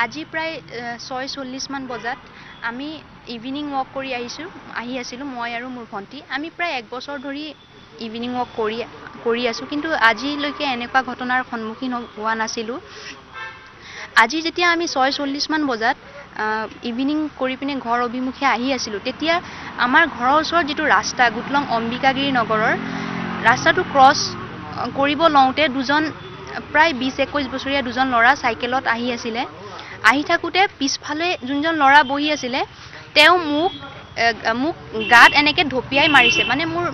আজি প্ৰায় 6:40 মান বজাত আমি ইভিনিং ৱাক কৰি আহি আছিলোঁ মই আৰু মোৰ ভণ্টি। আমি প্ৰায় 1 বছৰ ধৰি ইভিনিং ৱাক কৰি আছোঁ, কিন্তু আজিলৈকে এনেকুৱা ঘটনাৰ সন্মুখীন হোৱা নাছিলোঁ। আজি যেতিয়া আমি 6:40 মান বজাত ইভিনিং কৰি পিনে ঘৰ অভিমুখে আহি আছিলোঁ, তেতিয়া আমাৰ ঘৰৰ ওচৰত যিটো ৰাস্তা গুটলং অম্বিকাগিৰি নগৰৰ ৰাস্তাটো ক্ৰছ কৰিব লওঁতে দুজন প্ৰায় 20-21 বছৰীয়া দুজন ল'ৰা চাইকেলত আহি আছিলে। আহি থাকোঁতে পিছফালে যোনজন ল'ৰা বহি আছিলে তেওঁ মোক গাত এনেকে ঢপিয়াই মাৰিছে। মোৰ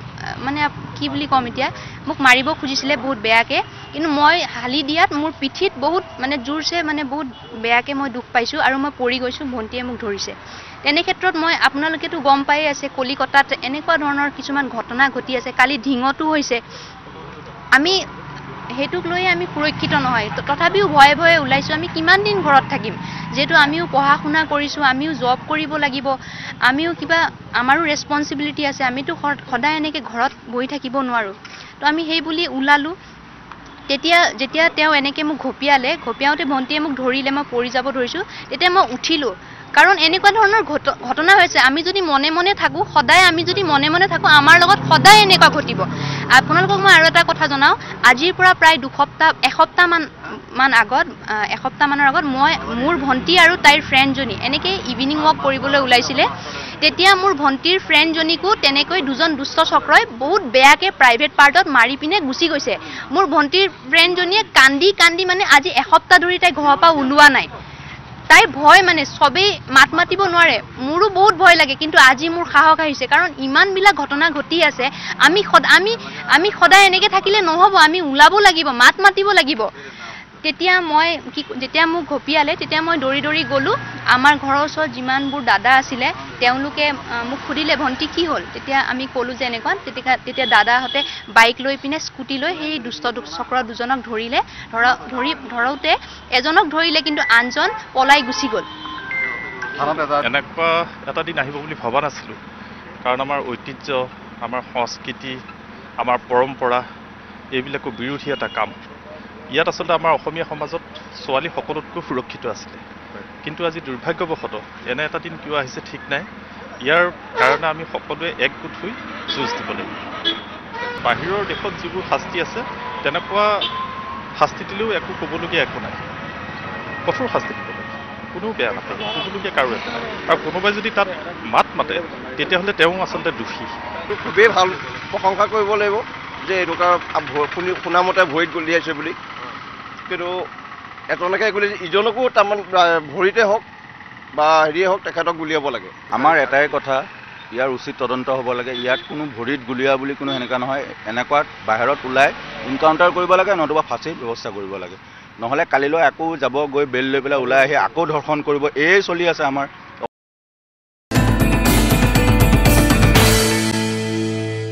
কি বুলি ক'ম এতিয়া, মোক মাৰিব খুজিছিলে বহুত বেয়াকে, কিন্তু মই হালি দিয়াত মোৰ পিঠিত বহুত জোৰছে বহুত বেয়াকে মই দুখ পাইছোঁ আৰু মই পৰি গৈছোঁ। ভণ্টিয়ে মোক ধৰিছে। তেনে ক্ষেত্ৰত আপোনালোকেতো গম পাই আছে কলিকতাত এনেকুৱা ধৰণৰ কিছুমান ঘটনা ঘটি আছে। কালি ঢিঙতো হৈছে। আমি সেইটোক লৈ আমি সুৰক্ষিত নহয়, তথাপিও ভয়ে ভয়ে ওলাইছোঁ। আমি কিমান দিন ঘৰত থাকিম, যিহেতু আমিও পঢ়া শুনা কৰিছোঁ, আমিও জব কৰিব লাগিব, আমিও আমাৰো ৰেছপনচিবিলিটি আছে। আমিতো সদায় এনেকৈ ঘৰত বহি থাকিব নোৱাৰোঁ। তো আমি সেই বুলি ওলালোঁ। যেতিয়া তেওঁ এনেকৈ মোক ঘপিয়াওঁতে ভণ্টিয়ে মোক ধৰিলে, মই পৰি যাব ধৰিছোঁ। তেতিয়া মই উঠিলোঁ, কাৰণ এনেকুৱা ধৰণৰ ঘটনা হৈছে। আমি যদি মনে মনে থাকোঁ, আমাৰ লগত সদায় এনেকুৱা ঘটিব। আপোনালোকক মই আৰু এটা কথা জনাওঁ, আজিৰ পৰা প্ৰায় এসপ্তাহমানৰ আগত মোৰ ভণ্টি আৰু তাইৰ ফ্ৰেণ্ডজনী এনেকৈ ইভিনিং ৱাক কৰিবলৈ ওলাইছিলে। তেতিয়া মোৰ ভণ্টিৰ ফ্ৰেণ্ডজনীকো তেনেকৈ দুজন দুষ্ট চক্ৰই বহুত বেয়াকৈ প্ৰাইভেট পাৰ্টত মাৰি পিনে গুচি গৈছে। মোৰ ভণ্টিৰ ফ্ৰেণ্ডজনীয়ে কান্দি আজি এসপ্তাহ ধৰি তাই ঘৰৰ পৰা ওলোৱা নাই। তাই ভয়, চবেই মাত মাতিব নোৱাৰে। মোৰো বহুত ভয় লাগে, কিন্তু আজি মোৰ সাহস আহিছে, কাৰণ ইমানবিলাক ঘটনা ঘটি আছে। আমি সদায় এনেকৈ থাকিলে নহ'ব, আমি ওলাব লাগিব, মাত মাতিব লাগিব। যেতিয়া মোক ঘপিয়ালে, তেতিয়া মই দৌৰি গ'লোঁ। আমাৰ ঘৰৰ ওচৰত যিমানবোৰ দাদা আছিলে তেওঁলোকে মোক সুধিলে, ভণ্টি কি হ'ল? তেতিয়া আমি ক'লোঁ যে এনেকুৱা। তেতিয়া দাদাহঁতে বাইক লৈ পিনে স্কুটি লৈ সেই দুষ্ট চক্ৰ দুজনক ধৰোঁতে এজনক ধৰিলে, কিন্তু আনজন পলাই গুচি গ'ল। এনেকুৱা এটা দিন আহিব বুলি ভবা নাছিলোঁ, কাৰণ আমাৰ ঐতিহ্য, আমাৰ সংস্কৃতি, আমাৰ পৰম্পৰা এইবিলাকো বিৰোধী এটা কাম। ইয়াত আচলতে আমাৰ অসমীয়া সমাজত ছোৱালী সকলোতকৈ সুৰক্ষিত আছিলে, কিন্তু আজি দুৰ্ভাগ্যবশতঃ এনে এটা দিন কিয় আহিছে ঠিক নাই। ইয়াৰ কাৰণে আমি সকলোৱে একগোট হৈ যুঁজ দিব লাগিব। বাহিৰৰ দেশত যিবোৰ শাস্তি আছে, তেনেকুৱা শাস্তি দিলেও একো ক'বলগীয়া একো নাই। কঠোৰ শাস্তি দিব লাগে, কোনো বেয়া নাপায়, ক'বলগীয়া কাৰো একো নাই। আৰু কোনোবাই যদি তাত মাত মাতে, তেতিয়াহ'লে তেওঁ আচলতে দোষী। খুবেই ভাল প্ৰশংসা কৰিব লাগিব যে এনেকুৱা শুনামতে ভৰিত গলিয়াইছে বুলি। কিন্তু এজনকে গুলিয়াইছে, ইজনকো তাৰমানে ভৰিতে হওক বা হেৰিয়ে হওক তেখেতক গুলিয়াব লাগে। আমাৰ এটাই কথা, ইয়াৰ উচিত তদন্ত হ'ব লাগে। ইয়াত কোনো ভৰিত গুলিওৱা বুলি কোনো সেনেকুৱা নহয়। এনেকুৱাত বাহিৰত ওলাই ইনকাউণ্টাৰ কৰিব লাগে, নতুবা ফাঁচীৰ ব্যৱস্থা কৰিব লাগে। নহ'লে কালিলৈ আকৌ যাব, গৈ বেল লৈ পেলাই ওলাই আহি আকৌ ধৰ্ষণ কৰিব। চলি আছে আমাৰ।